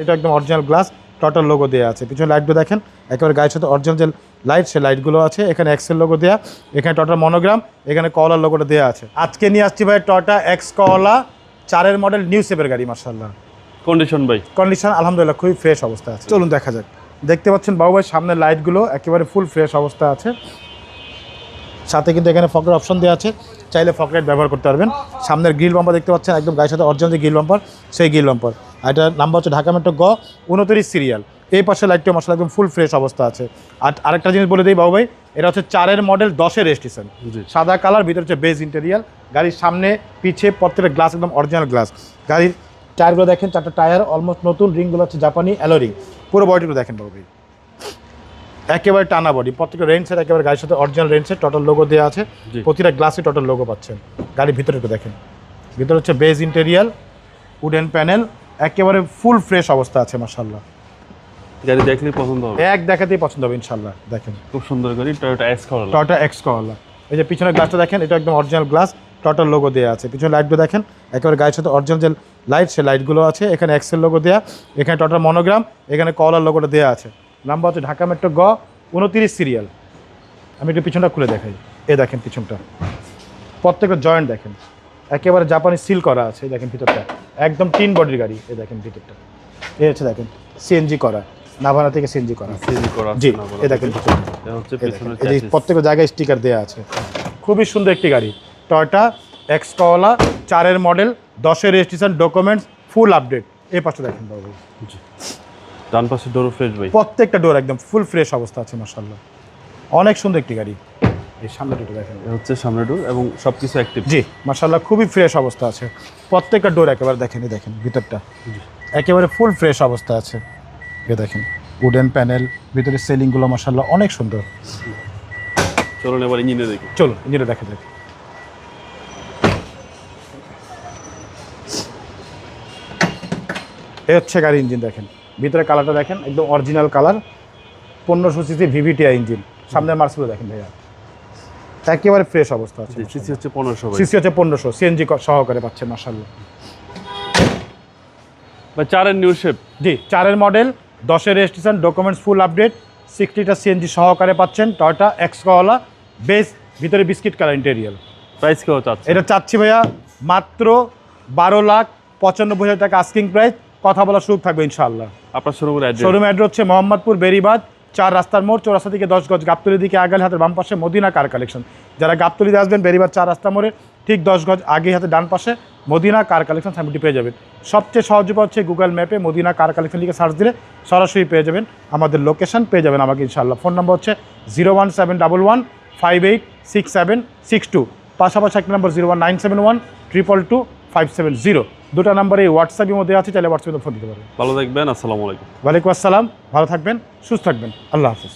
এটা একদম original glass, টটাল logo দেওয়া আছে। পিছনে লাইটগুলো দেখেন একেবারে গায়ের সাথে অরিজিনাল যে লাইট, সেই লাইটগুলো আছে। এখানে এক্সেল লোগো দেওয়া, এখানে টটাল মনোগ্রাম, এখানে কলার লোগোটা দেওয়া আছে। আজকে নিয়ে আসছি ভাই টয়োটা এক্স কলা 4 মডেল নিউ শেপের গাড়ি। মাশাআল্লাহ কন্ডিশন ভাই, কন্ডিশন আলহামদুলিল্লাহ খুবই ফ্রেশ অবস্থা আছে। চলুন দেখা যাক। দেখতে পাচ্ছেন বাবু ভাই সামনের লাইটগুলো একেবারে ফুল ফ্রেশ অবস্থা আছে। সাথে কিন্তু এখানে ফকের অপশন দেওয়া আছে, চাইলে ফক লাইট ব্যবহার করতে পারবেন। সামনের গ্রিল বাম্পার দেখতে পাচ্ছেন একদম গায়ের সাথে অরিজিনাল যে গ্রিল বাম্পার, সেই গ্রিল বাম্পার। আর এটার নাম্বার হচ্ছে ঢাকা মেট্রো গ 29 সিরিয়াল। এই পাশে লাইটটা মশলা একদম ফুল ফ্রেশ অবস্থা আছে। আর আরেকটা জিনিস বলে দিই বাবু ভাই, এটা হচ্ছে 4 মডেল 10 রেজিস্ট্রেশন, সাদা কালার, ভিতরে হচ্ছে বেজ ইন্টেরিয়াল। গাড়ির সামনে পিছে প্রত্যেকটা গ্লাস একদম অরিজিনাল গ্লাস। গাড়ির টায়ারগুলো দেখেন, 4টা টায়ার অলমোস্ট নতুন, রিংগুলো হচ্ছে জাপানি অ্যালোরিং। পুরো বডিগুলো দেখেন বাবু ভাই, একেবারে টানা বডি। প্রত্যেকটা রেঞ্জের একেবারে গাড়ির সাথে অরিজিনাল রেঞ্জের টোটাল লোগো দেওয়া আছে। প্রতিটা গ্লাসে টোটাল লোগো পাচ্ছেন। গাড়ির ভিতরে একটু দেখেন, ভিতরে হচ্ছে বেজ ইন্টেরিয়াল, উডেন প্যানেল, একেবারে ফুল ফ্রেশ অবস্থা আছে। মাশাআল্লাহ, গাড়ি দেখলেই পছন্দ হবে, এক দেখাতেই পছন্দ হবে ইনশাআল্লাহ। দেখেন খুব সুন্দর গাড়ি, টয়োটা এক্স কলা। টয়োটা এক্স কলা। এই যে পিছনের গ্লাসটা দেখেন, এটা একদম অরিজিনাল গ্লাস, টোটাল লোগো দেওয়া আছে। পিছনে লাইটগুলো দেখেন একেবারে গাড়ির সাথে অরিজিনাল যে লাইট, সেই লাইটগুলো আছে। এখানে এক্সেল লোগো দেওয়া, এখানে টোটাল মনোগ্রাম, এখানে কলার লোগোটা দেওয়া আছে। নাম্বার হচ্ছে ঢাকা মেট্রো গ 29 সিরিয়াল। আমি একটু পিছনটা খুলে দেখাই। এ দেখেন পিছনটা, প্রত্যেকটা জয়েন্ট দেখেন একেবারে জাপানি সিল করা আছে। এই দেখেন ভিতরটা একদম টিন বডির গাড়ি। এই দেখেন ভিতরটা, এ হচ্ছে দেখেন সিএনজি করা, নাভানা থেকে সিএনজি করা। জি, এই দেখেন এই প্রত্যেকটা জায়গায় স্টিকার দেওয়া আছে। খুবই সুন্দর একটি গাড়ি, টয়োটা এক্স কলা 4 model 10 registration, documents full update. এই পাশে দেখেন বাবু, ডান পাশে ডোর ফ্রেশ ভাই, প্রত্যেকটা ডোর একদম ফুল ফ্রেশ অবস্থা আছে। মাশাআল্লাহ, অনেক সুন্দর একটি গাড়ি। এই সামনে ডোর দেখেন, হচ্ছে সামনে ডোর এবং সবকিছু অ্যাক্টিভ। জি মাশাআল্লাহ, খুবই ফ্রেশ অবস্থা আছে। প্রত্যেকটা ডোর একেবারে দেখেন, এই দেখেন ভিতরটা একেবারে ফুল ফ্রেশ অবস্থা আছে। এ দেখেন উডেন প্যানেল, ভিতরে সেলিংগুলো মাশাআল্লাহ অনেক সুন্দর। চলুন এবার ইঞ্জিনে দেখি। চলুন ইঞ্জিনটা দেখা যাক। এ হচ্ছে গাড়ি ইঞ্জিন দেখেন, ভিতরে কালারটা দেখেন একদম original colour. 1500 CC VVTi engine. সামনের মার্সগুলো দেখেন ভাইয়া, একেবারে ফ্রেশ অবস্থা আছে। সিসি হচ্ছে 1500 ভাই, সিসি হচ্ছে 1500, সিএনজি সহকারে পাচ্ছেন মাশাআল্লাহ। ভাই 4 নিউ শেপ। জি 4 model 10 registration, documents full update, 60 litre CNG সহকারে পাচ্ছেন। টয়োটা এক্স কলা বেস, ভিতরে বিস্কিট কালার ইন্টেরিয়াল। প্রাইস কেউ চাচ্ছে? এটা চাচ্ছি ভাইয়া মাত্র 12,95,000 টাকা আস্কিং প্রাইস। কথা বলার সুযোগ থাকবে ইনশাআল্লাহ। আপনার শোরুমের অ্যাড্রেস? শোরুমের অ্যাড্রেস হচ্ছে মোহাম্মদপুর বেরিবাদ 4 রাস্তার মোড়, চৌরাস্তা থেকে 10 গজ, গাবতলির দিকে আগালে হাতের বাম পাশে মদিনা কার কালেকশন। যারা গাবতলিতে আসবেন বেরিবাদ 4 রাস্তা মোড়ে ঠিক 10 গজ আগে হাতে ডান পাশে মদিনা কার কালেকশন সাইনবোর্ডটি পেয়ে যাবেন। সবচেয়ে সহজ উপায় হচ্ছে গুগল ম্যাপে মদিনা কার কালেকশন লিখে সার্চ দিলে সরাসরি পেয়ে যাবেন, আমাদের লোকেশন পেয়ে যাবেন আমাকে ইনশাআল্লাহ। ফোন নম্বর হচ্ছে 01711586762। পাশাপাশি একটা নম্বর 01971222570। দুটো নাম্বারে হোয়াটসঅ্যাপের মধ্যে আছে, চাইলে হোয়াটসঅ্যাপে ফোন দিতে পারবেন। ভালো থাকবেন, আসসালামু আলাইকুম। ওয়ালাইকুম আসসালাম, ভালো থাকবেন, সুস্থ থাকবেন, আল্লাহ হাফিজ।